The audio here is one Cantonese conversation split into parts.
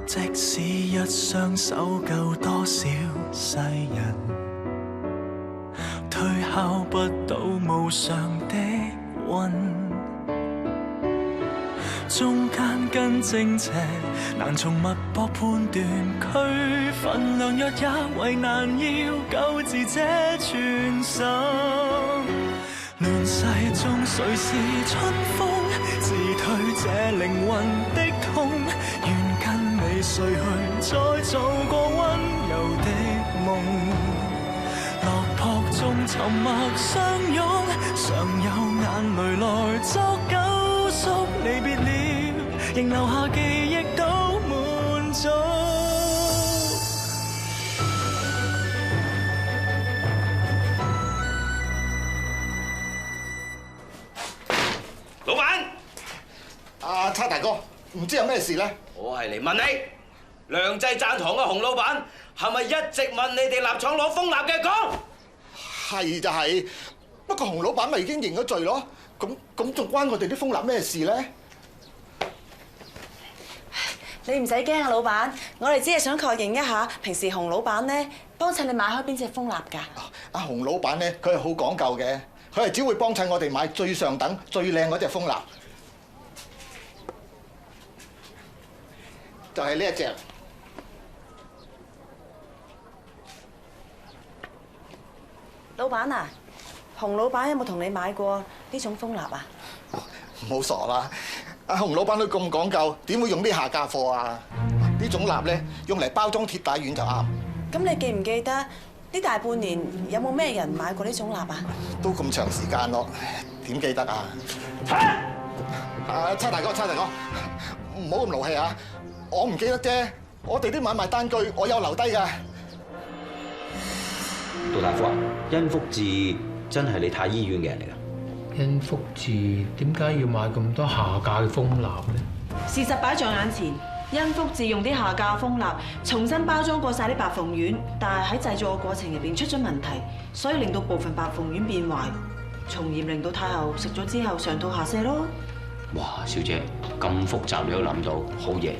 即使一雙手救多少世人，推敲不到無常的運。中間跟正邪難從脈搏判斷，區分量弱也為難，要救治這全心。亂世中誰是春風？自退這靈魂的痛，願跟你睡去，再做個溫柔的夢。落魄中沉默相擁，常有眼淚來作救贖。離別了，仍留下記憶都滿足。老闆，阿差大哥，唔知有咩事咧？我係嚟問你，良濟贊堂嘅洪老闆係咪一直問你哋臘廠攞蜂蠟嘅？講係就係，不過洪老闆咪已經認咗罪咯。咁仲關我哋啲蜂蠟咩事咧？你唔使驚啊，老闆，我哋只係想確認一下，平時洪老闆咧幫襯你買開邊隻蜂蠟㗎？阿洪老闆咧，佢係好講究嘅，佢係只會幫襯我哋買最上等、最靚嗰隻蜂蠟，就係呢一隻。老闆啊，洪老闆有冇同你買過呢種蜂蠟啊？唔好傻啦！阿洪老闆都咁講究，點會用啲下價貨啊？呢種蠟咧，用嚟包裝鐵帶丸就啱。咁你記唔記得呢大半年有冇咩人買過呢種蠟啊？都咁長時間咯，點記得啊？差大哥，唔好咁勞氣啊！我唔記得啫，我哋啲買賣單據我有留低㗎。杜大夫啊，殷福智真係你太醫院嘅人嚟㗎？殷福智點解要買咁多下價嘅蜂蠟咧？事實擺在眼前，殷福智用啲下價蜂蠟重新包裝過晒啲白鳳丸，但係喺製作嘅過程入邊出咗問題，所以令到部分白鳳丸變壞，從而令到太后食咗之後上吐下瀉咯。哇，小姐咁複雜你都諗到，好嘢！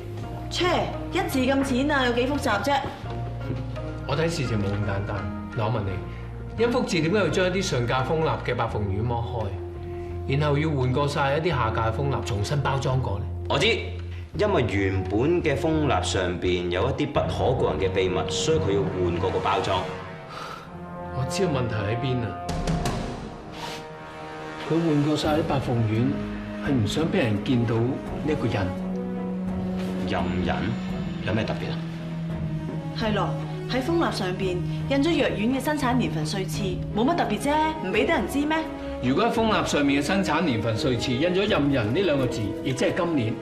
切，一字咁淺啊，有幾複雜啫？我睇事情冇咁簡單。嗱，我問你，殷福智點解要將一啲上價蜂蠟嘅白鳳丸剝開，然後要換過晒一啲下價蜂蠟重新包裝過咧？我知，因為原本嘅蜂蠟上邊有一啲不可告人嘅秘密，所以佢要換過個包裝。我知道問題喺邊啊！佢換過晒啲白鳳丸，係唔想俾人見到呢一個人。印有咩特別啊？係咯，喺蜂蠟上邊印咗藥丸嘅生產年份歲次，冇乜特別啫，唔俾得人知咩？如果喺蜂蠟上面嘅生產年份歲次印咗壬寅呢兩個字，亦即係今年，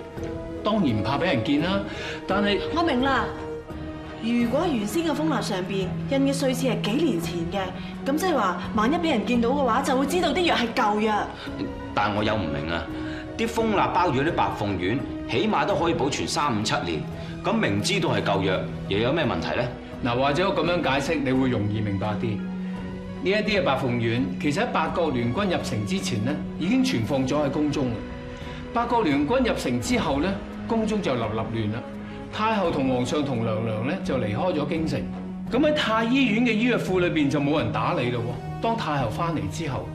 當然唔怕俾人見啦。但係我明啦，如果原先嘅蜂蠟上邊印嘅歲次係幾年前嘅，咁即係話，萬一俾人見到嘅話，就會知道啲藥係舊藥。但我有唔明啊，啲蜂蠟包住啲白鳳丸，起碼都可以保存3、5、7年，咁明知道係舊藥，又有咩問題咧？嗱，或者我咁樣解釋，你會容易明白啲。呢一啲嘅白鳳丸，其實喺八國聯軍入城之前咧，已經存放咗喺宮中。八國聯軍入城之後咧，宮中就立亂啦。太后同皇上同娘娘咧就離開咗京城。咁喺太醫院嘅醫藥庫裏邊就冇人打理咯。當太后翻嚟之後，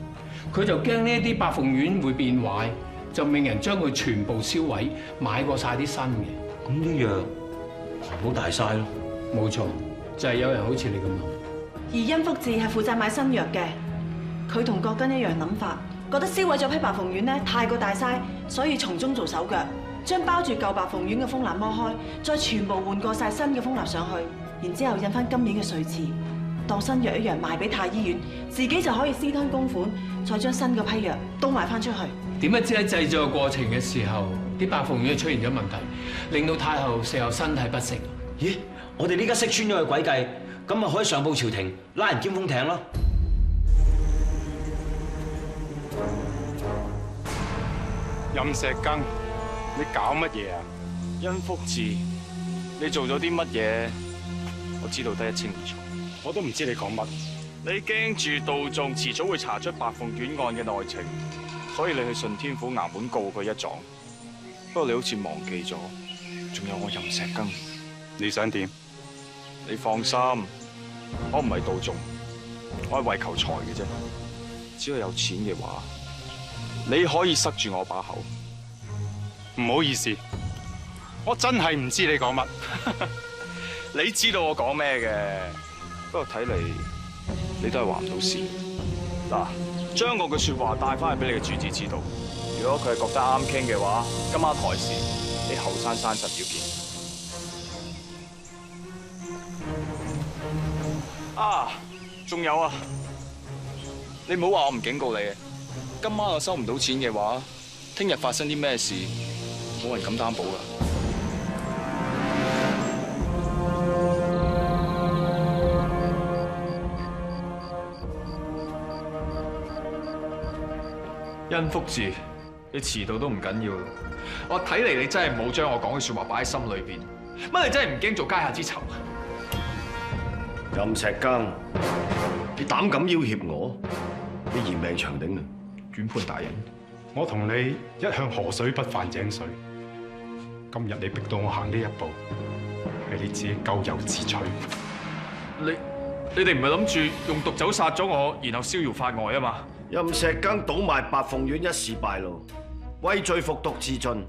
佢就驚呢一啲白鳳丸會變壞，就命人將佢全部燒毀，買過晒啲新嘅。咁啲藥好大嘥咯。冇錯，就係有人好似你咁諗。而殷福智係負責買新藥嘅，佢同郭根一樣諗法，覺得燒毀咗批白鳳丸咧太過大嘥，所以從中做手腳，將包住舊白鳳丸嘅蜂蠟剝開，再全部換過晒新嘅蜂蠟上去，然之後印翻今年嘅歲次，當新藥一樣賣俾太醫院，自己就可以私吞公款，再將新嘅批藥都賣翻出去。點不知喺製作過程嘅時候，啲白鳳丸出現咗問題，令到太后事後身體不適。咦？我哋呢家識穿咗佢詭計，咁咪可以上報朝廷，拉人兼風艇咯。任石更，你搞乜嘢啊？殷福智，你做咗啲乜嘢？我知道得一清二楚，我都唔知你講乜。你驚住道眾遲早會查出白鳳丸案嘅內情，所以你去順天府衙門告佢一狀。不過你好似忘記咗，仲有我任石更。你想點？你放心，我唔係道眾，我係為求財嘅啫。只要有錢嘅話，你可以塞住我把口。唔好意思，我真係唔知你講乜。你知道我講咩嘅？不過睇嚟你都係話唔到事。嗱，將我句說話帶翻去俾你嘅主子知道。如果佢係覺得啱傾嘅話，今晚台事你後生山實要見。啊，仲有啊，你唔好話我唔警告你。今晚我收唔到錢嘅話，聽日發生啲咩事，冇人敢擔保㗎。殷福智，你遲到都唔緊要。我睇嚟你真係冇將我講嘅說話擺喺心裏邊。乜你真係唔驚做階下之囚啊？任石更，你膽敢要挾我，你嫌命長頂啊！院判大人，我同你一向河水不犯井水。今日你逼到我行呢一步，係你自己咎由自取。你哋唔係諗住用毒酒殺咗我，然後逍遙法外啊嘛？任石更倒賣白鳳院一事敗露，畏罪服毒自盡，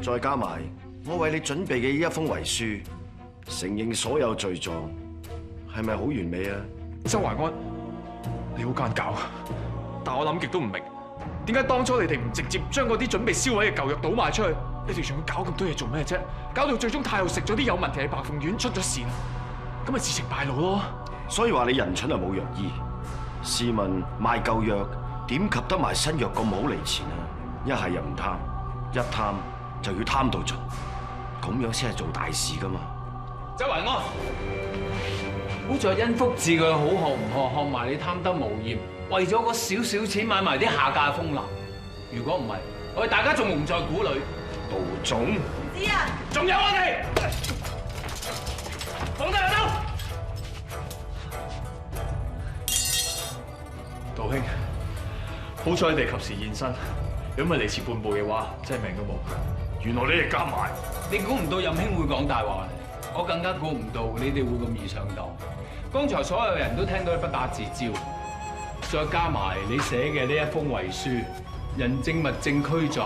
再加埋我為你準備嘅呢一封遺書，承認所有罪狀，係咪好完美啊？周懷安，你好奸狡，但我諗極都唔明，點解當初你哋唔直接將嗰啲準備銷毀嘅舊藥倒賣出去？你哋仲要搞咁多嘢做咩啫？搞到最終太后食咗啲有問題嘅白鳳丸出咗事，咁咪自情敗露咯。所以話你人蠢啊冇藥醫。試問賣舊藥點及得埋新藥咁好嚟錢啊？一係又唔貪，一貪就要貪到盡，咁樣先係做大事噶嘛。周懷安，好在殷福智佢好學唔學，學埋你貪得無厭，為咗嗰少少錢買埋啲下價風流。如果唔係，我哋大家仲蒙在鼓裏。道總，知啊，仲有我哋，放低把刀。道兄，好彩你哋及時現身，如果唔係嚟遲半步嘅話，真係命都冇。原來你哋加埋，你估唔到任兄會講大話，我更加估唔到你哋會咁易上當。剛才所有人都聽到你不打自招，再加埋你寫嘅呢一封遺書，人證物證俱在，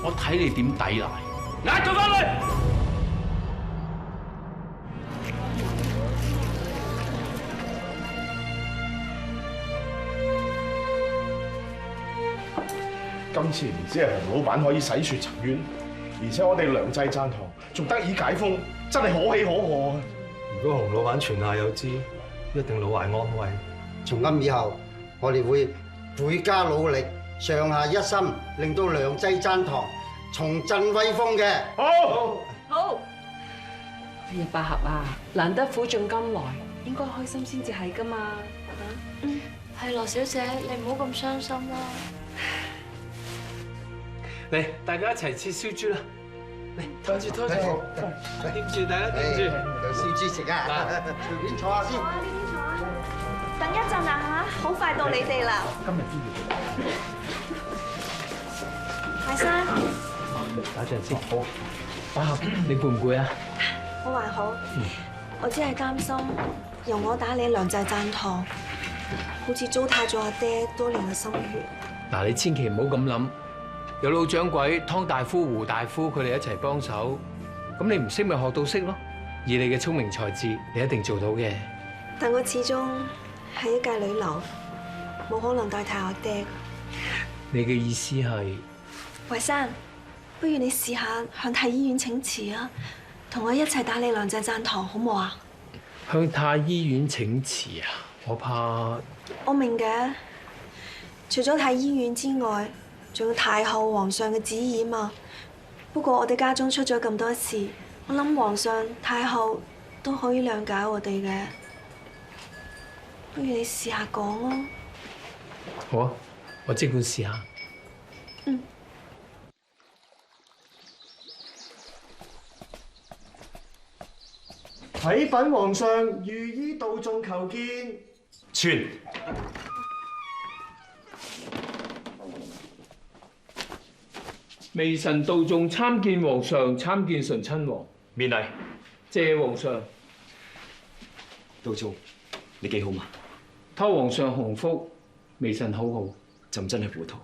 我睇你點抵賴？押佢翻去！今次唔止係洪老闆可以洗雪沉冤，而且我哋良濟贊堂仲得以解封，真係可喜可賀啊！如果洪老闆泉下有知，一定老懷安慰。從今以後，我哋會倍加努力，上下一心，令到良濟贊堂重振威風嘅。好，好。哎呀，百合啊，難得苦盡甘來，應該開心先至係㗎嘛。係羅小姐，你唔好咁傷心啦。嚟，大家一齊切燒豬啦！嚟，拖住，掂住，大家掂住。有燒豬食啊！隨便坐下先。等一陣啊嚇，好快到你哋啦。今日邊度？大生，打陣先。好。百合，你攰唔攰啊？我還好，我只係擔心由我打理良濟贊堂，好似糟蹋咗阿爹多年嘅心血。嗱，你千祈唔好咁諗。有老掌櫃、湯大夫、胡大夫佢哋一齊幫手，咁你唔識咪學到識咯。以你嘅聰明才智，你一定做到嘅。但我始終係一介女流，冇可能代替我爹。你嘅意思係？維生，不如你試下向太醫院請辭啊，同我一齊打理良濟贊堂，好冇啊？向太醫院請辭啊？我怕。我明嘅，除咗太醫院之外，仲有太后、皇上嘅旨意嘛。不過我哋家中出咗咁多事，我諗皇上、太后都可以諒解我哋嘅。不如你試下講咯。好啊，我即管試下。嗯。啟稟皇上，御醫道眾求見。傳。微臣道眾參見皇上，參見醇親王。免禮。謝皇上。道宗，你幾好嘛？託皇上洪福，微臣好好。朕真係糊塗，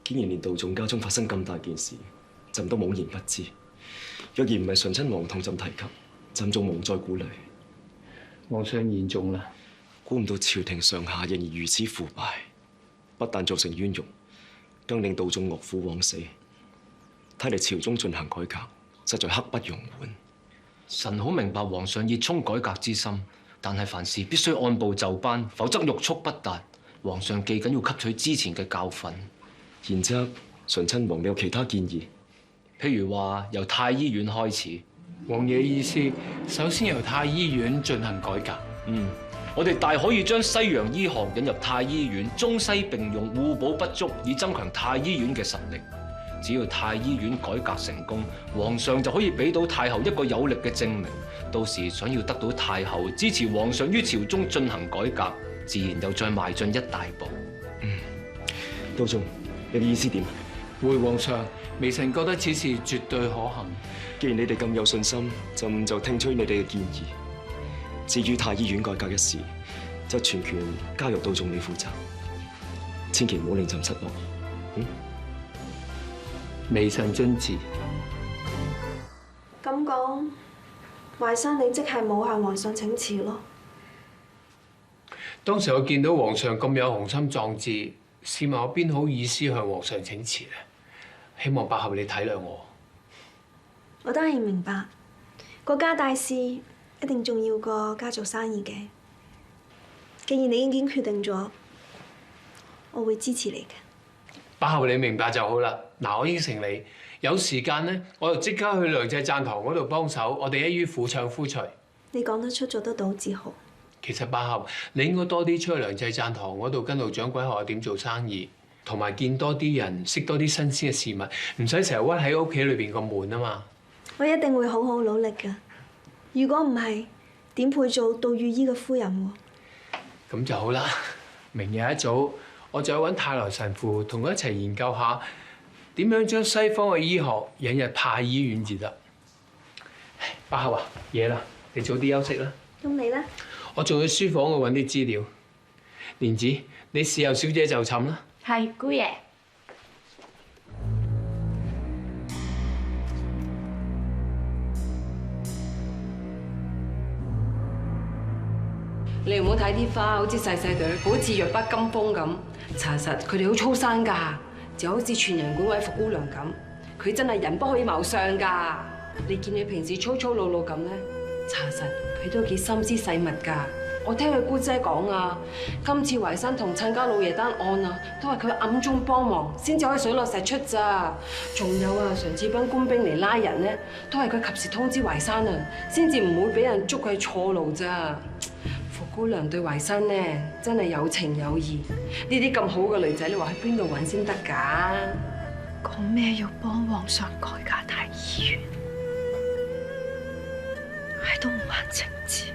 竟然連道宗家中發生咁大件事，朕都懵然不知。若然唔係醇親王同朕提及，朕仲蒙在鼓裏。皇上言重啦，估唔到朝廷上下仍然如此腐敗，不但造成冤獄，更令道眾岳父枉死。睇嚟朝中進行改革，實在刻不容緩。臣好明白皇上熱衷改革之心，但係凡事必須按部就班，否則欲速不達。皇上記緊要吸取之前嘅教訓。然之後，醇親王你有其他建議？譬如話由太醫院開始。王爺意思，首先由太醫院進行改革。我哋大可以將西洋醫學引入太醫院，中西並用，互補不足，以增強太醫院嘅實力。只要太醫院改革成功，皇上就可以俾到太后一個有力嘅證明。到時想要得到太后支持皇上於朝中進行改革，自然又再邁進一大步。道宗，你嘅意思點？回皇上，微臣覺得此事絕對可行。既然你哋咁有信心，朕就聽取你哋嘅建議。至於太醫院改革一事，就全權交由道宗你負責，千祈唔好令朕失望。微臣遵旨。咁講，淮山你即係冇向皇上請辭咯？當時我見到皇上咁有雄心壯志，試問我邊好意思向皇上請辭呢？希望百合你體諒我。我當然明白，國家大事一定重要過家做生意嘅。既然你已經決定咗，我會支持你嘅。百合你明白就好啦。嗱，我應承你，有時間咧，我就即刻去良濟贊堂嗰度幫手，我哋一於婦唱夫隨。你講得出做得到至好。其實百合，你應該多啲出去良濟贊堂嗰度跟老掌櫃學下點做生意，同埋見多啲人，識多啲新鮮嘅事物，唔使成日屈喺屋企裏邊咁悶啊嘛。我一定會好好努力㗎。如果唔係，點配做杜御醫嘅夫人喎？咁就好啦。明日一早，我就去揾泰來神父，同佢一齊研究下點樣將西方嘅醫學引入太醫院至得。百合啊，夜啦，你早啲休息啦。咁你咧？我仲去書房去揾啲資料。蓮子，你侍候小姐就寢啦。係，姑爺。你唔好睇啲花，好似細細朵，好似弱不禁風咁。查實佢哋好粗生㗎，就好似全人館位服姑娘咁，佢真係人不可以貌相㗎。你見佢平時粗粗魯魯咁咧，查實佢都幾心思細密㗎。我聽佢姑姐講啊，今次淮山同親家老爺單案啊，都係佢暗中幫忙，先至可以水落石出咋。仲有啊，上次班官兵嚟拉人咧，都係佢及時通知淮山啊，先至唔會俾人捉佢錯路咋。傅姑娘對淮山咧真係有情有義，呢啲咁好嘅女仔，你話去邊度揾先得㗎？講咩要幫皇上改革太醫院，係都唔肯請辭，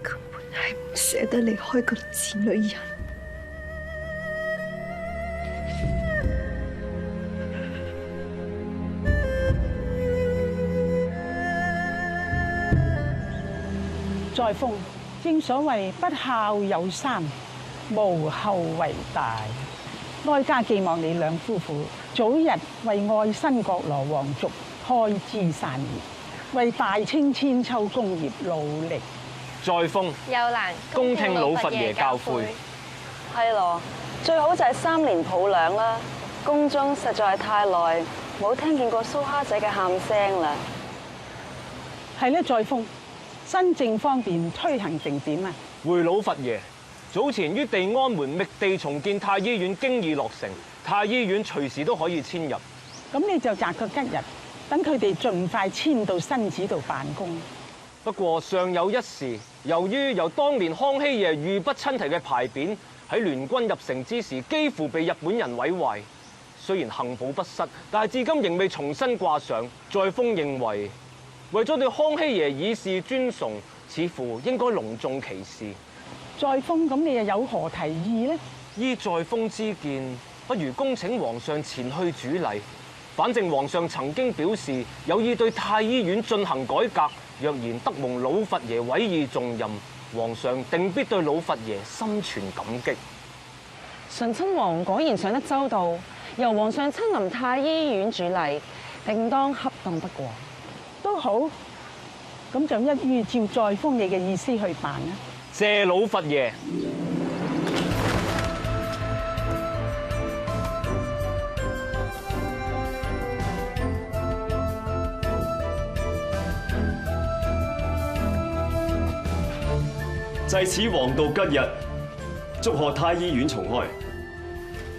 根本係唔捨得離開個賤女人。載風，正所謂不孝有三，無後為大。哀家寄望你兩夫婦早日為愛新覺羅皇族開枝散葉，為大清千秋功業努力。載風，又難恭聽老佛爺教誨。係咯，最好就係3年抱兩啦。宮中實在係太耐，冇聽見過蘇蝦仔嘅喊聲啦。係咧，載風。新政方面推行成點啊？回老佛爺，早前於地安門覓地重建太醫院經已落成，太醫院隨時都可以遷入。咁你就擇個吉日，等佢哋盡快遷到新址度辦公。不過尚有一事，由於由當年康熙爺御不親題嘅牌匾喺聯軍入城之時，幾乎被日本人毀壞。雖然幸保不失，但係至今仍未重新掛上。載風認為，為咗對康熙爺以示尊崇，似乎應該隆重其事。載風，咁你又有何提議呢？依載風之見，不如恭請皇上前去主禮，反正皇上曾經表示有意對太醫院進行改革，若然得蒙老佛爺委以重任，皇上定必對老佛爺心存感激。醇親王果然想得周到，由皇上親臨太醫院主禮，定當恰當不過。都好，咁就一於照載封你嘅意思去辦啦。謝老佛爺。祭此黃道吉日，祝賀太醫院重開。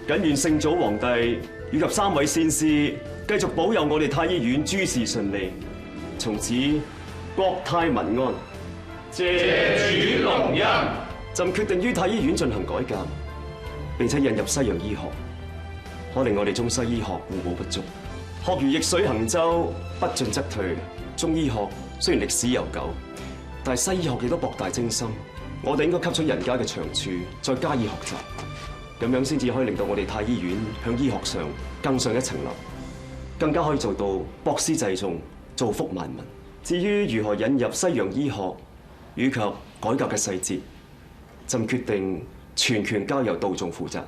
謹願聖祖皇帝以及3位仙師繼續保佑我哋太醫院諸事順利，從此國泰民安。謝主隆恩。朕決定於太醫院進行改革，並且引入西洋醫學，可令我哋中西醫學互補不足。學如逆水行舟，不進則退。中醫學雖然歷史悠久，但係西醫學亦都博大精深。我哋應該吸取人家嘅長處，再加以學習，咁樣先至可以令到我哋太醫院向醫學上更上一層樓，更加可以做到博施濟眾，造福萬民。至於如何引入西洋醫學以及改革嘅細節，朕決定全權交由道眾負責。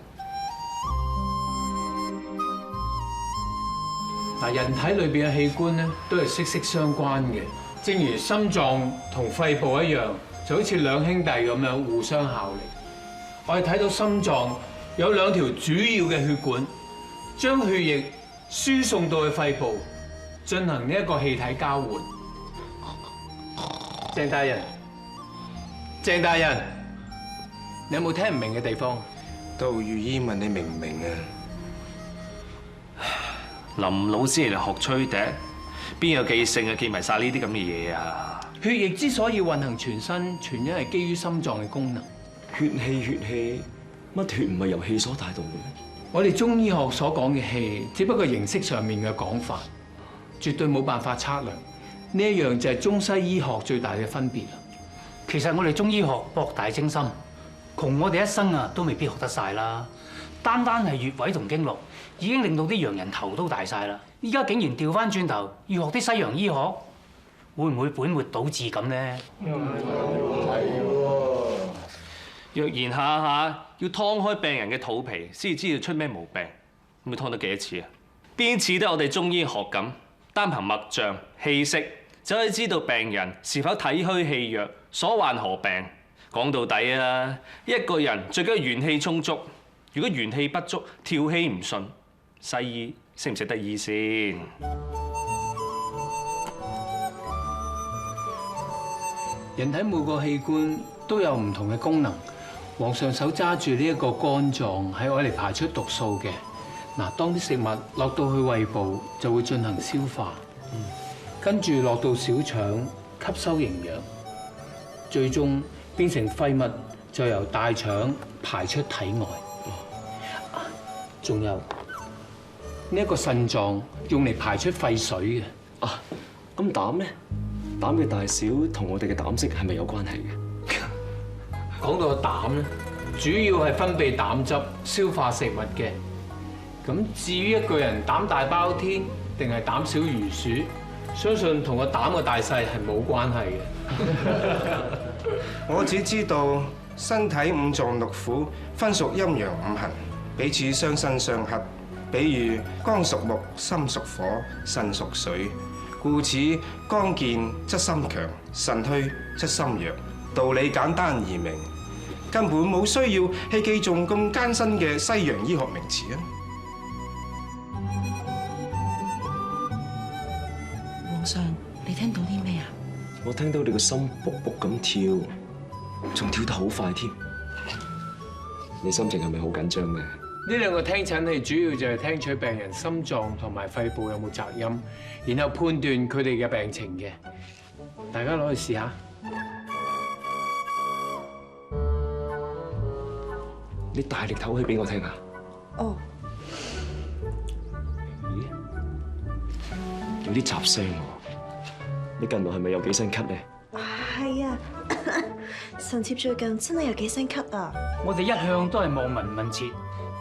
嗱，人體裏邊嘅器官咧，都係息息相關嘅，正如心臟同肺部一樣。就好似兩兄弟咁樣互相效力。我哋睇到心臟有2條主要嘅血管，將血液輸送到去肺部，進行呢一個氣體交換。鄭大人，鄭大人，你有冇聽唔明嘅地方？杜御醫問你明唔明啊？林老師嚟學吹笛，邊有記性啊？記埋晒呢啲咁嘅嘢啊！血液之所以運行全身，全因係基於心臟嘅功能。血氣，乜血唔係由氣所帶動嘅咩？我哋中醫學所講嘅氣，只不過形式上面嘅講法，絕對冇辦法測量。呢一樣就係中西醫學最大嘅分別啦。其實我哋中醫學博大精深，窮我哋一生啊都未必學得晒啦。單係穴位同經絡，已經令到啲洋人頭都大晒啦。依家竟然調翻轉頭要學啲西洋醫學。會唔會本末倒置咁呢？若然下要劏開病人嘅肚皮先至知道出咩毛病，咁要劏得幾多次啊？邊似得我哋中醫學咁，單憑脈象、氣息就可以知道病人是否體虛氣弱，所患何病？講到底啊，一個人最緊要元氣充足。如果元氣不足、調氣唔順，西醫識唔識得醫先？人體每個器官都有唔同嘅功能。皇上手揸住呢一個肝臟，係愛嚟排出毒素嘅。嗱，當啲食物落到去胃部，就會進行消化，跟住落到小腸吸收營養，最終變成廢物，就由大腸排出體外。仲有呢一個腎臟用嚟排出廢水嘅。啊，咁膽咧？膽嘅大小同我哋嘅膽色係咪有關係嘅？講到個膽咧，主要係分泌膽汁、消化食物嘅。咁至於一個人膽大包天定係膽小如鼠，相信同個膽嘅大細係冇關係嘅。我只知道身體5臟6腑分屬陰陽5行，彼此相生相克。比如肝屬木，心屬火，腎屬水。故此，肝健則心強，腎虛則心弱。道理簡單易明，根本冇需要去記誦咁艱辛嘅西洋醫學名詞啊！皇上，你聽到啲咩啊？我聽到你個心卜卜咁跳，仲跳得好快添。你心情係咪好緊張嘅？呢兩個聽診器主要就係聽取病人心臟同埋肺部有冇雜音，然後判斷佢哋嘅病情嘅。大家攞去試下。你大力唞氣俾我聽下。哦。咦？有啲雜聲喎。你近來係咪有幾聲咳咧？係啊，臣妾最近真係有幾聲咳啊！我哋一向都係望聞問切，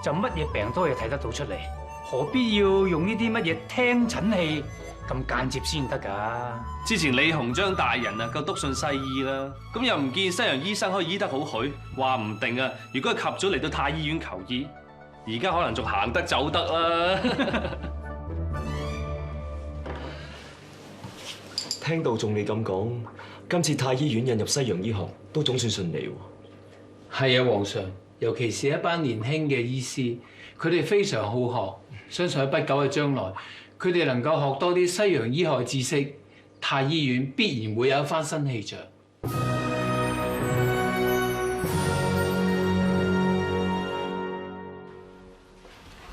就乜嘢病都可以睇得到出嚟。何必要用呢啲乜嘢聽診器咁間接先得㗎？之前李鴻章大人啊，夠篤信西醫啦，咁又唔見西洋醫生可以醫得好佢，話唔定啊，如果佢及早嚟到太醫院求醫，而家可能仲行得走得啦。聽到仲你咁講，今次太醫院引入西洋醫學都總算順利喎。係啊，皇上，尤其是一班年輕嘅醫師，佢哋非常好學，相信喺不久嘅將來，佢哋能夠學多啲西洋醫學知識，太醫院必然會有一番新氣象。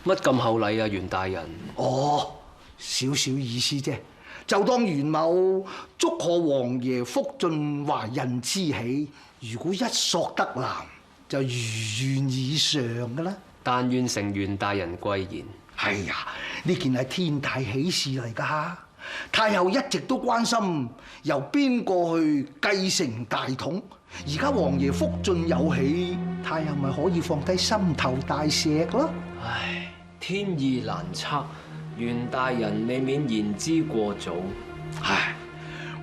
乜咁厚禮啊，袁大人？哦，少少意思啫，就當袁某祝賀王爺福晉華孕之喜，如果一索得男，就如願以償噶啦。但願承袁大人貴言。係呀，呢件係天大喜事嚟㗎。太后一直都關心由邊個去繼承大統，而家王爺福晉有喜，太后咪可以放低心頭大石咯。唉，天意難測，袁大人未免言之過早。唉，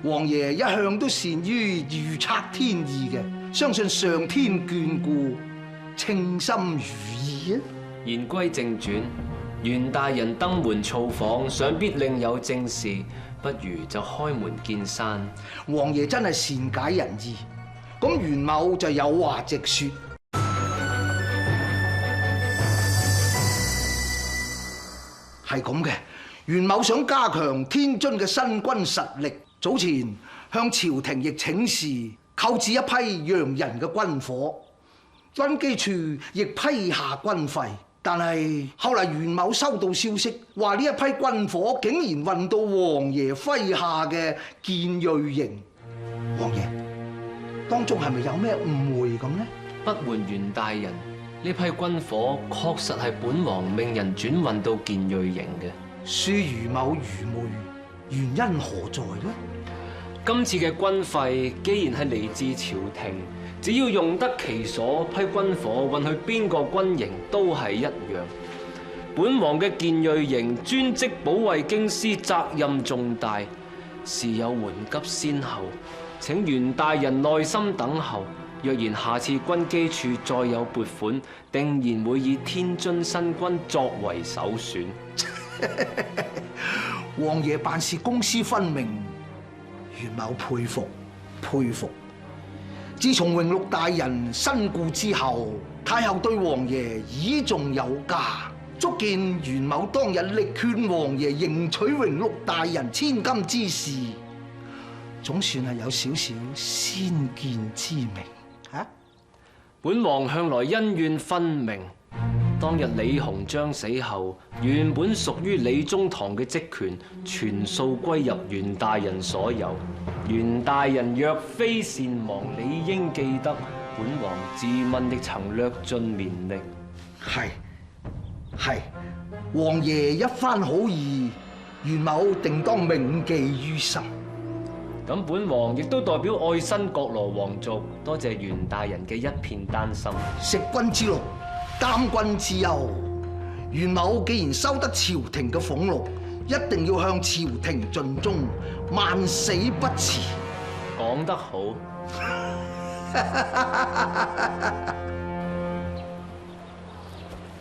王爺一向都善於預測天意嘅，相信上天眷顧，稱心如意啊！言歸正傳，袁大人登門造訪，想必另有正事，不如就開門見山。王爺真係善解人意，咁袁某就有話直說。係咁嘅，袁某想加強天津嘅新軍實力，早前向朝廷亦請示購置一批洋人嘅軍火，軍機處亦批下軍費。但係後嚟袁某收到消息，話呢一批軍火竟然運到王爺麾下嘅建銳營。王爺，當中係咪有咩誤會咁呢？不瞞袁大人，呢批軍火確實係本王命人轉運到建銳營嘅。恕余某愚昧，原因何在呢？今次嘅軍費既然係嚟自朝廷，只要用得其所，批軍火運去邊個軍營都係一樣。本王嘅建銳營專職保衛京師，責任重大，事有緩急先後，請袁大人耐心等候。若然下次軍機處再有撥款，定然會以天津新軍作為首選。王爺辦事公私分明，袁某佩服佩服。自從榮祿大人身故之後，太后對王爺倚重有加，足見袁某當日力勸王爺迎娶榮祿大人千金之事，總算係有少少先見之明。本王向來恩怨分明。當日李鴻章死後，原本屬於李中堂嘅職權，全數歸入袁大人所有。袁大人若非善忘，理應記得。本王自問亦曾略盡綿力。係，王爺一番好意，袁某定當銘記於心。咁本王亦都代表愛新覺羅皇族，多謝袁大人嘅一片丹心。食君之祿，擔君之憂。袁某既然收得朝廷嘅俸祿，一定要向朝廷盡忠，萬死不辭。講得好。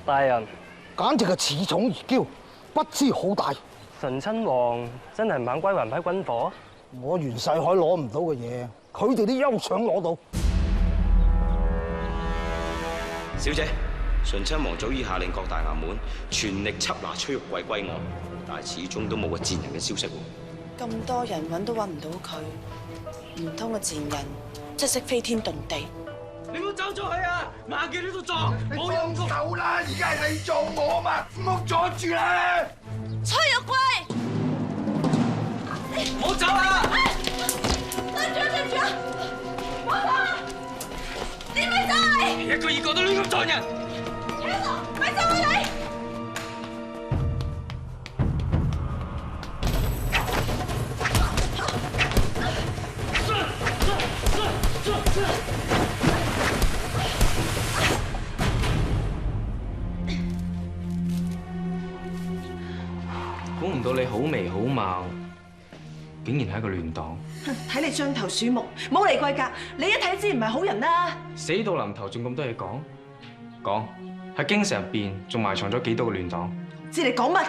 大人，簡直係恃寵而驕，不知好歹。醇親王真係唔肯歸還批軍火？我袁世凱攞唔到嘅嘢，佢哋啲休想攞到。小姐，醇親王早已下令各大衙門全力緝拿崔玉貴歸案，但係始終都冇個賤人嘅消息喎。咁多人揾都揾唔到佢，唔通個賤人即係識飛天遁地？你唔好走咗去啊！馬記呢度撞，冇用過。走啦！而家係你撞我嘛，唔好阻住啦！崔玉貴，唔好走啊！對住啊！唔好走啊！你咪走你！一個二個都亂咁撞人，咪走啊你！估唔到你好眉好貌，竟然係一個亂黨。睇你獐頭鼠目，冇嚟貴格，你一睇知唔係好人啦。死到臨頭仲咁多嘢講，講喺京城入邊仲埋藏咗幾多個亂黨？知你講乜？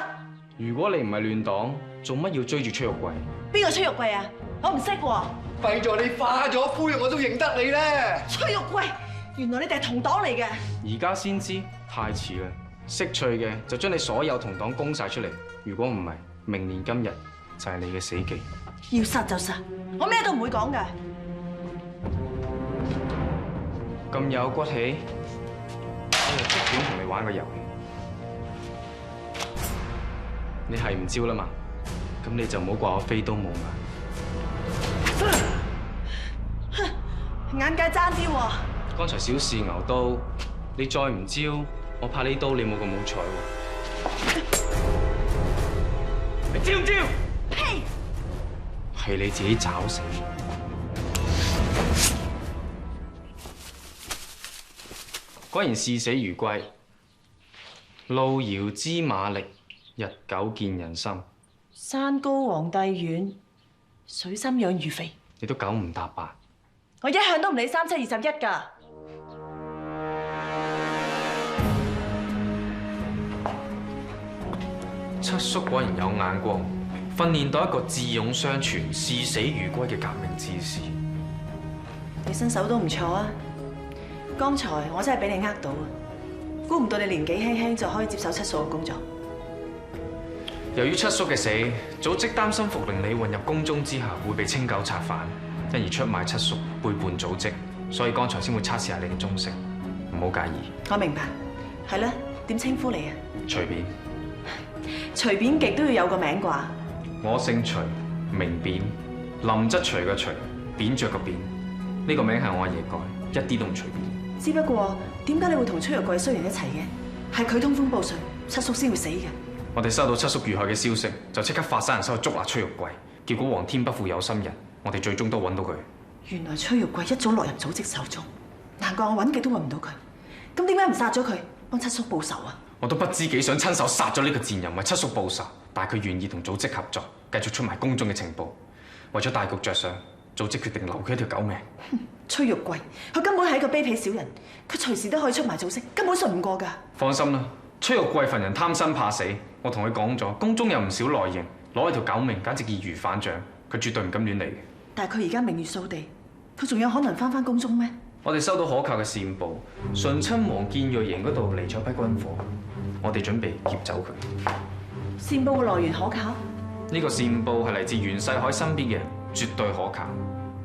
如果你唔係亂黨，做乜要追住崔玉貴？邊個崔玉貴啊？我唔識喎。弊在你化咗灰，我都認得你咧。崔玉貴，原來你哋係同黨嚟嘅。而家先知，太遲啦！識趣嘅就將你所有同黨供晒出嚟，如果唔係，明年今日就係你嘅死期。要殺就殺，我咩都唔會講㗎。咁有骨氣，我就即管同你玩個遊戲。你係唔招啦嘛？咁你就唔好怪我飛刀冇眼。眼界爭啲喎。剛才小試牛刀，你再唔招，我怕呢刀你冇咁好彩喎。你招唔招？呸！係你自己找死。果然視死如歸，路遙知馬力，日久見人心。山高皇帝遠，水深養魚肥。你都九唔搭八。我一向都唔理37、21㗎。七叔果然有眼光，訓練到一個智勇雙全、視死如歸嘅革命志士。你身手都唔錯啊！剛才我真係俾你呃到啊！估唔到你年紀輕輕就可以接手七叔嘅工作。由於七叔嘅死，組織擔心復靈里混入宮中之後會被清九策反，因而出賣七叔，背叛組織，所以剛才先會測試下你嘅忠誠，唔好介意。我明白，係啦，點稱呼你啊？隨便。隨便極都要有個名啩？我姓徐，名扁，林則徐嘅徐，扁着個扁。呢個名係我阿爺改，一啲都唔隨便。只不過點解你會同崔玉貴衰人一齊嘅？係佢通風報信，七叔先會死嘅。我哋收到七叔遇害嘅消息，就即刻發散人手去捉拿崔玉貴。結果皇天不負有心人，我哋最終都揾到佢。原來崔玉貴一早落入組織手中，難怪我揾極都揾唔到佢。咁點解唔殺咗佢，幫七叔報仇啊？我都不知幾想親手殺咗呢個賤人為七叔報仇，但係佢願意同組織合作，繼續出賣宮中嘅情報。為咗大局着想，組織決定留佢一條狗命。崔玉貴，佢根本係一個卑鄙小人，佢隨時都可以出賣組織，根本信唔過㗎。放心啦，崔玉貴份人貪生怕死，我同佢講咗，宮中有唔少內應，攞一條狗命簡直易如反掌，佢絕對唔敢亂嚟嘅。但係佢而家名譽掃地，佢仲有可能翻宮中咩？我哋收到可靠嘅線報，醇親王建銳營嗰度嚟咗批軍火，我哋準備劫走佢。線報嘅來源可靠？呢個線報係嚟自袁世凱身邊嘅人，絕對可靠。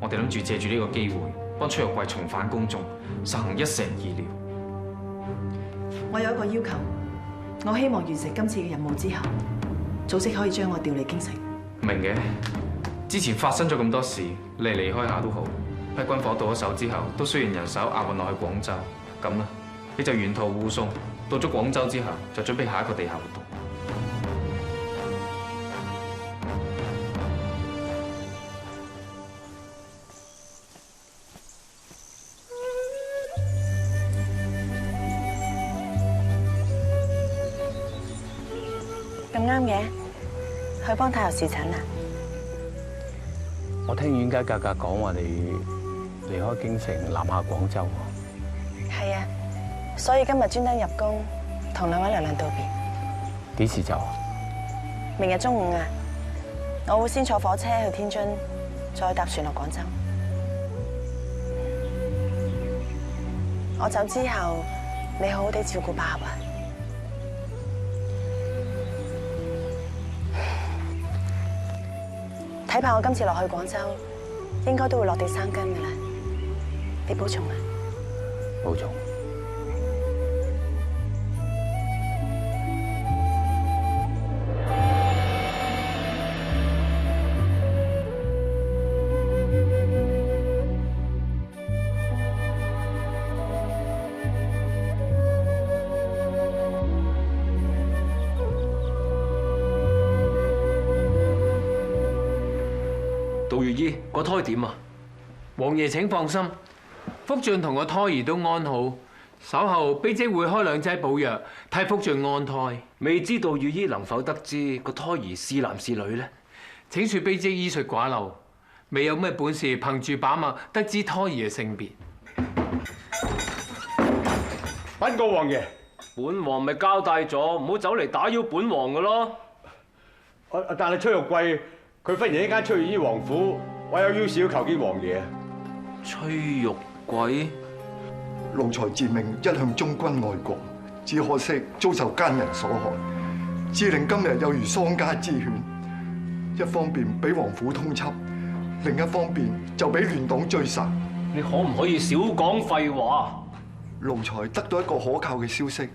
我哋諗住借住呢個機會，幫崔玉貴重返宮中，實行一石二鳥。我有一個要求，我希望完成今次嘅任務之後，組織可以將我調離京城。明嘅，之前發生咗咁多事，你離開下都好。批軍火到咗手之後，都需要人手押運落去廣州。咁啦，你就沿途護送，到咗廣州之後，就準備下一個地下活動。咁啱嘅，去幫太后侍診啊！我聽阮家格格講話你離開京城南下廣州喎。係啊，所以今日專登入宮同兩位娘娘道別。幾時走啊？明日中午啊，我會先坐火車去天津，再搭船落廣州。我走之後，你好好地照顧百合啊！睇怕我今次落去廣州，應該都會落地生根噶啦。你保重啊！保重。杜月姨，個胎點啊？王爺請放心，福晉同個胎兒都安好，稍後卑職會開2劑補藥，替福晉安胎。未知道御醫能否得知個胎兒是男是女呢？請恕卑職醫術寡陋，未有咩本事憑住把脈得知胎兒嘅性別。禀告王爺，本王咪交代咗，唔好走嚟打擾本王㗎咯。但係崔玉貴佢忽然之間出現於王府，我有要事要求見王爺。崔玉貴，奴才自命一向忠君愛國，只可惜遭受奸人所害，致令今日有如喪家之犬。一方面俾王府通緝，另一方面就俾亂黨追殺。你可唔可以少講廢話？奴才得到一個可靠嘅消息，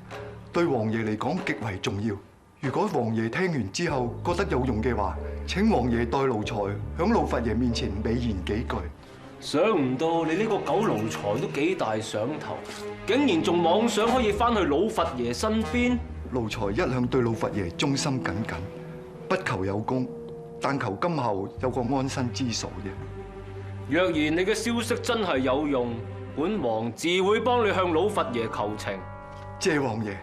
對王爺嚟講極為重要。如果王爺聽完之後覺得有用嘅話，請王爺代奴才響老佛爺面前美言幾句。想唔到你呢個狗奴才都幾大想頭，竟然仲妄想可以翻去老佛爺身邊。奴才一向對老佛爺忠心耿耿，不求有功，但求今後有個安身之所啫。若然你嘅消息真係有用，本王自會幫你向老佛爺求情。謝王爺，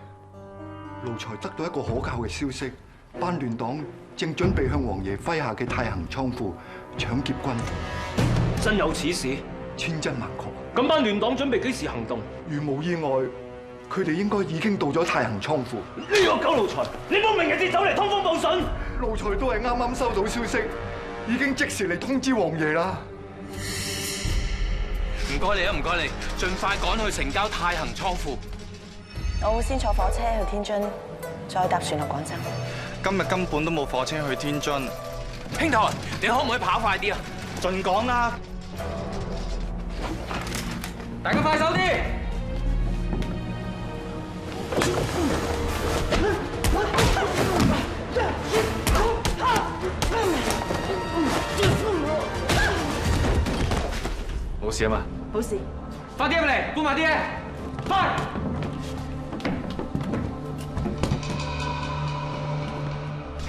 奴才得到一個可靠嘅消息，班亂黨正準備向王爺麾下嘅太行倉庫搶劫軍火。真有此事？千真萬確。咁班亂黨準備幾時行動？如無意外，佢哋應該已經到咗太行倉庫。呢個狗奴才，你冇明日至走嚟通風報信？奴才都係啱啱收到消息，已經即時嚟通知王爺啦。唔該你啊，唔該你，盡快趕去城郊太行倉庫。我會先坐火車去天津，再搭船落廣州。今日根本都冇火車去天津。兄台，你可唔可以跑快啲啊？盡講啦！大家快手啲！冇事啊嘛？冇事。快啲入嚟，搬埋啲嘢，快！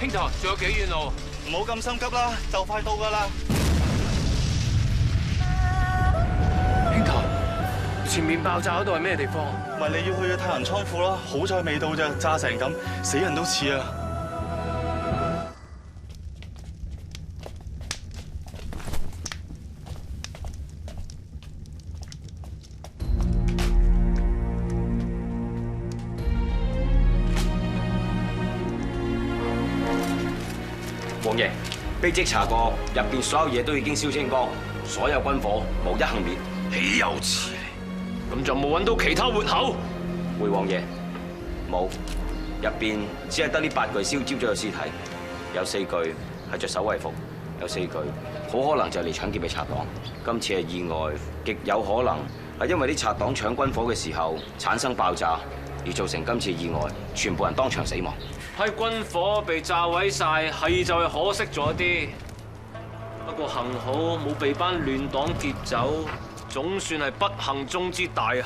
兄台，仲有幾遠路？唔好咁心急啦，就快到噶啦。兄台，前面爆炸嗰度係咩地方？咪你要去嘅太行倉庫咯，好彩未到咋，炸成咁，死人都似啊！王爺，卑職查過，入邊所有嘢都已經燒清光，所有軍火無一幸免。豈有此理！咁就冇揾到其他活口？回王爺，冇，入邊只係得呢8具燒焦咗嘅屍體，有4具係着守衛服，有4具好可能就係嚟搶劫嘅賊黨。今次係意外，極有可能係因為啲賊黨搶軍火嘅時候產生爆炸，而造成今次意外，全部人當場死亡。批軍火被炸毀晒，係就係可惜咗啲。不過幸好冇被班亂黨劫走，總算係不幸中之大幸。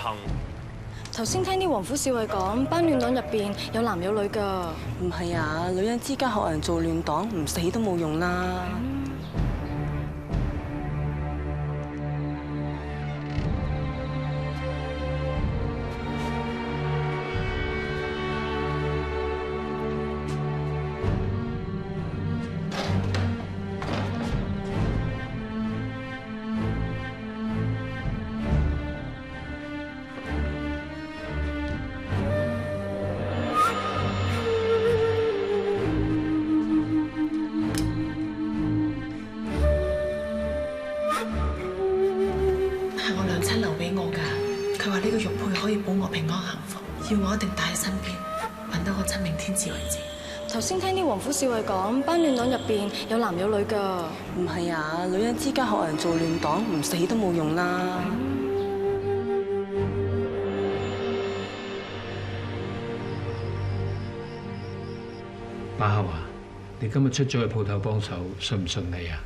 頭先聽啲王府侍衛講，班亂黨入邊有男有女㗎。唔係啊，女人之家學人做亂黨，唔死都冇用啦。佢話呢個玉佩可以保我平安幸福，要我一定帶喺身邊，揾到我真命天子為止。頭先聽啲王府侍衛講，班亂黨入邊有男有女㗎。唔係啊，女人之家學人做亂黨，唔死都冇用啦。馬后啊，你今日出咗去鋪頭幫手，順唔順利啊？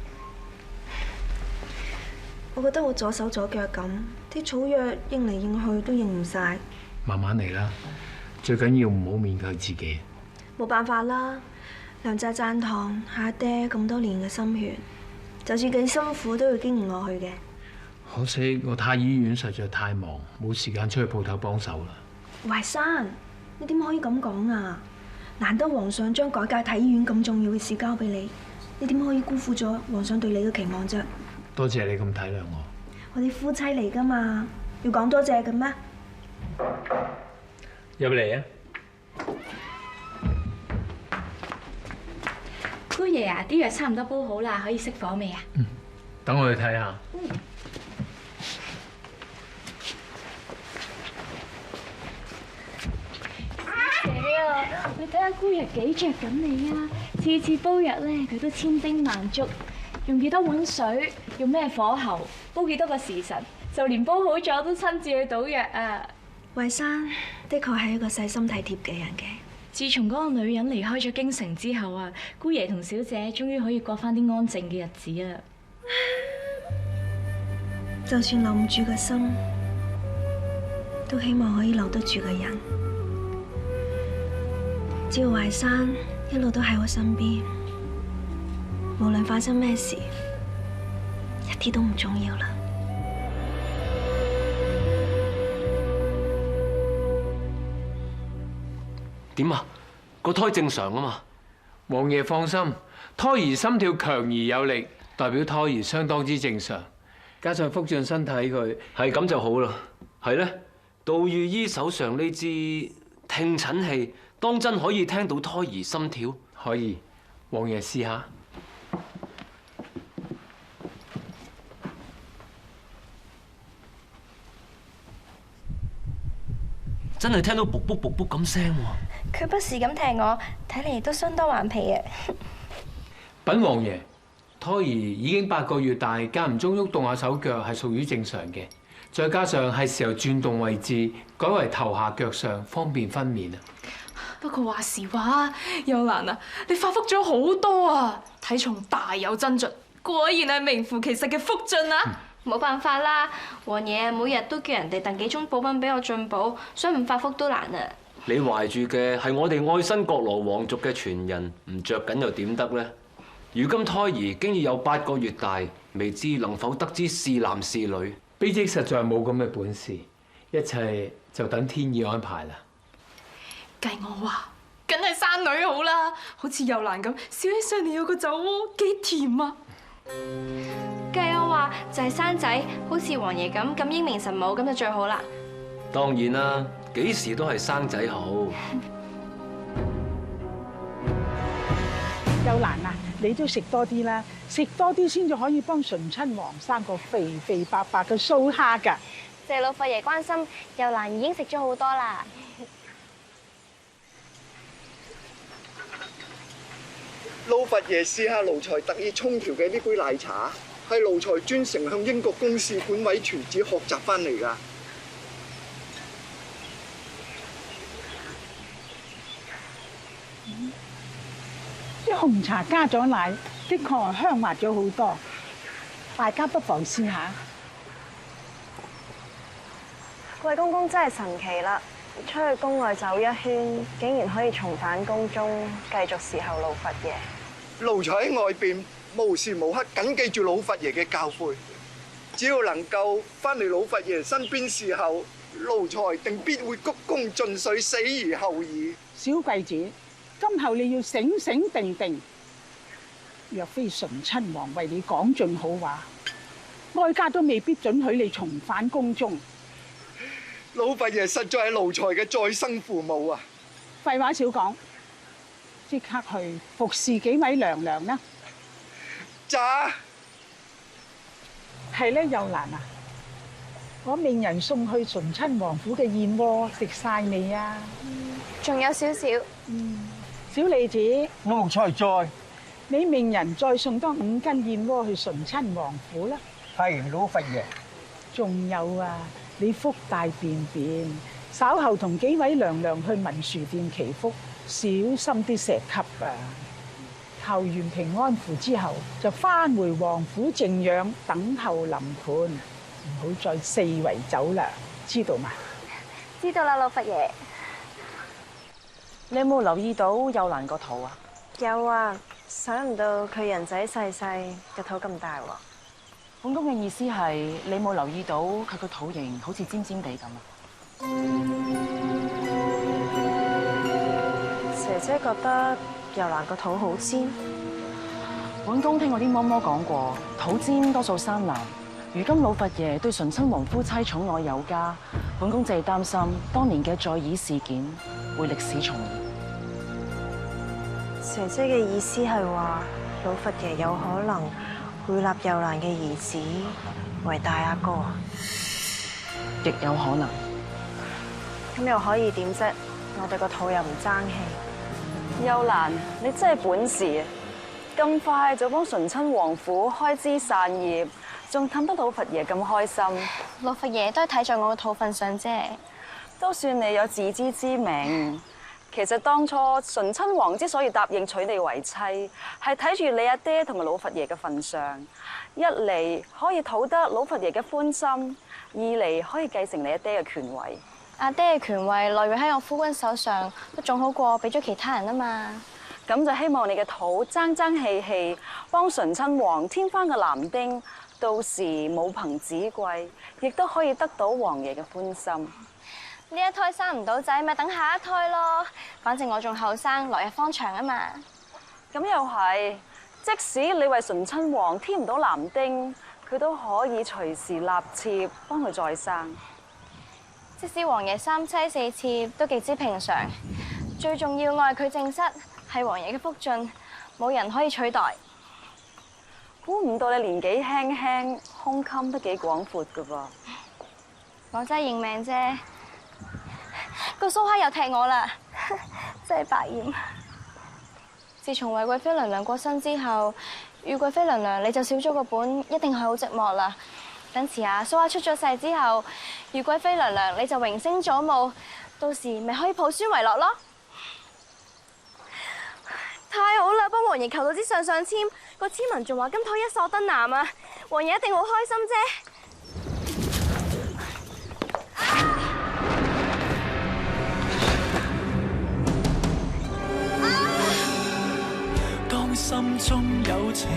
我覺得我左手左腳咁，啲草藥應嚟應去都應唔晒。慢慢嚟啦，最緊要唔好勉強自己。冇辦法啦，良澤贊堂下爹咁多年嘅心血，就算幾辛苦都要經唔過去嘅。可惜我太醫院實在太忙，冇時間出去鋪頭幫手啦。懷山，你點可以咁講啊？難得皇上將改革太醫院咁重要嘅事交俾你，你點可以辜負咗皇上對你嘅期望啫？多謝你咁體諒我。我哋夫妻嚟噶嘛，要講多謝嘅咩？入嚟啊！姑爺啊，啲藥差唔多煲好啦，可以熄火未啊？等我去睇下。姐啊，你睇下姑爺幾着緊你啊！次次煲藥咧，佢都千叮萬囑，用幾多碗水，用咩火候，煲幾多個時辰，就連煲好咗都親自去倒藥啊！慧珊的確係一個細心體貼嘅人嘅。自從嗰個女人離開咗京城之後啊，姑爺同小姐終於可以過翻啲安靜嘅日子啦。就算留唔住個心，都希望可以留得住個人。只要慧珊一路都喺我身邊，無論發生咩事，一啲都唔重要啦。點啊？個胎正常啊嘛？王爺放心，胎兒心跳強而有力，代表胎兒相當之正常。加上福晉身體佢係咁就好啦。係咧，杜御醫手上呢支聽診器，當真可以聽到胎兒心跳？可以，王爺試下。真係聽到卜卜卜卜咁聲喎！佢不時咁踢我，睇嚟都相當頑皮啊！稟王爺，胎兒已經8個月大，間唔中喐動下手腳係屬於正常嘅。再加上係時候轉動位置，改為頭下腳上，方便分娩啊！不過話時話，幼蘭啊，你發福咗好多啊，體重大有增進，果然係名副其實嘅福晉啊！冇辦法啦，王爺每日都叫人哋燉幾盅補品俾我進補，想唔發福都難啊！你懷住嘅係我哋愛新覺羅皇族嘅傳人，唔着緊又點得呢？如今胎兒經已有8個月大，未知能否得知是男是女？卑職實在冇咁嘅本事，一切就等天意安排啦。計我話，梗係生女好啦，好似幼蘭咁，笑起上嚟有個酒窩，幾甜啊！計我話就係生仔，好似王爺咁英明神武咁就最好啦。當然啦，幾時都係生仔好。幼蘭啊，你都食多啲啦，食多啲先至可以幫醇親王生個肥肥白白嘅蘇蝦㗎。謝老佛爺關心，幼蘭已經食咗好多啦。老佛爺試下奴才特意沖調嘅呢杯奶茶，係奴才專程向英國公使館委傳旨學習翻嚟㗎。啲紅茶加咗奶，的確係香滑咗好多，大家不妨試下。貴公公真係神奇啦！出去宮外走一圈，竟然可以重返宮中，繼續侍候老佛爺。奴才喺外邊無時無刻緊記住老佛爺嘅教誨，只要能夠翻嚟老佛爺身邊侍候，奴才定必會鞠躬盡瘁，死而後已。小貴子，今後你要醒醒定定。若非醇親王為你講盡好話，哀家都未必准許你重返宮中。老佛爺實在係奴才嘅再生父母啊！廢話少講，即刻去服侍幾位娘娘啦。咋？係咧，幼蘭啊，我命人送去醇親王府嘅燕窩食晒未啊？仲有少少。小李子，奴才在。你命人再送多5斤燕窩去醇親王府啦。係，老佛爺。仲有啊！你福大便便，稍後同幾位娘娘去文殊殿祈福，小心啲石級啊！求完平安符之後，就返回王府靜養，等候臨盤，唔好再四圍走啦，知道嘛？知道啦，老佛爺。你有冇留意到幼蘭個肚啊？有啊，想唔到佢人仔細細，個肚咁大喎。本宮嘅意思係你冇留意到佢個肚型好似尖尖地咁啊？姐姐覺得又蘭個肚好尖。本宮聽我啲嬤嬤講過，肚尖多數生男。如今老佛爺對醇親王夫妻寵愛有加，本宮淨係擔心當年嘅在議事件會歷史重演。姐姐嘅意思係話，老佛爺有可能會立又蘭嘅兒子為大阿哥，亦有可能。咁又可以點啫？我哋個肚又唔爭氣。又蘭，你真係本事啊！咁快就幫醇親王府開枝散葉，仲氹得老佛爺咁開心。老佛爺都係睇在我個肚份上啫，都算你有自知之明。其實當初醇親王之所以答應娶你為妻，係睇住你阿爹同埋老佛爺嘅份上，一嚟可以討得老佛爺嘅歡心，二嚟可以繼承你阿爹嘅權位。阿爹嘅權位落喺我夫君手上，都仲好過俾咗其他人啊嘛。咁就希望你嘅肚爭爭氣氣，幫醇親王添翻個男丁，到時母憑子貴，亦都可以得到王爺嘅歡心。呢一胎生唔到仔，咪等下一胎咯。反正我仲後生，來日方長啊嘛。咁又係，即使你為醇親王添唔到男丁，佢都可以隨時納妾幫佢再生。即使王爺三妻四妾都極之平常，最重要愛佢正室係王爺嘅福晉，冇人可以取代。估唔到你年紀輕輕，胸襟都幾廣闊噶噃。我真係認命啫，個蘇蝦又踢我啦，真係百厭。自從惠貴妃娘娘過身之後，裕貴妃娘娘你就少咗個本，一定係好寂寞啦。等遲下蘇蝦出咗世之後，裕貴妃娘娘你就榮升咗母，到時咪可以抱孫為樂咯。太好啦！幫王爺求到支上上籤，個籤文仲話今胎一索得男啊！王爺一定好開心啫。當心中有情，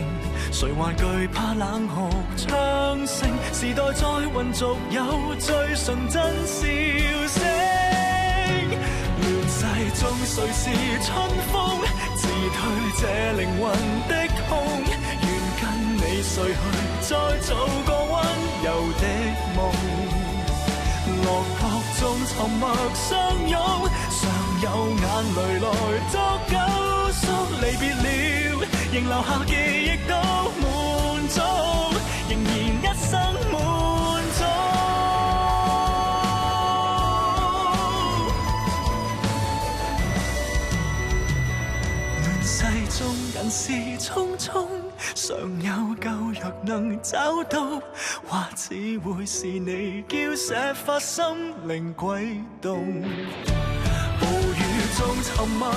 誰還懼怕冷酷槍聲？時代在混濁，有最純真笑聲。亂世中誰是春風？自退這靈魂的空，願跟你睡去，再做個溫柔的夢。落魄中沉默相擁，常有眼淚來作救贖。離別了，仍留下記憶都滿足，仍然一生滿足。世中人事匆匆，常有舊藥能找到，或只會是你嬌捨發心靈悸動，暴雨中沉默。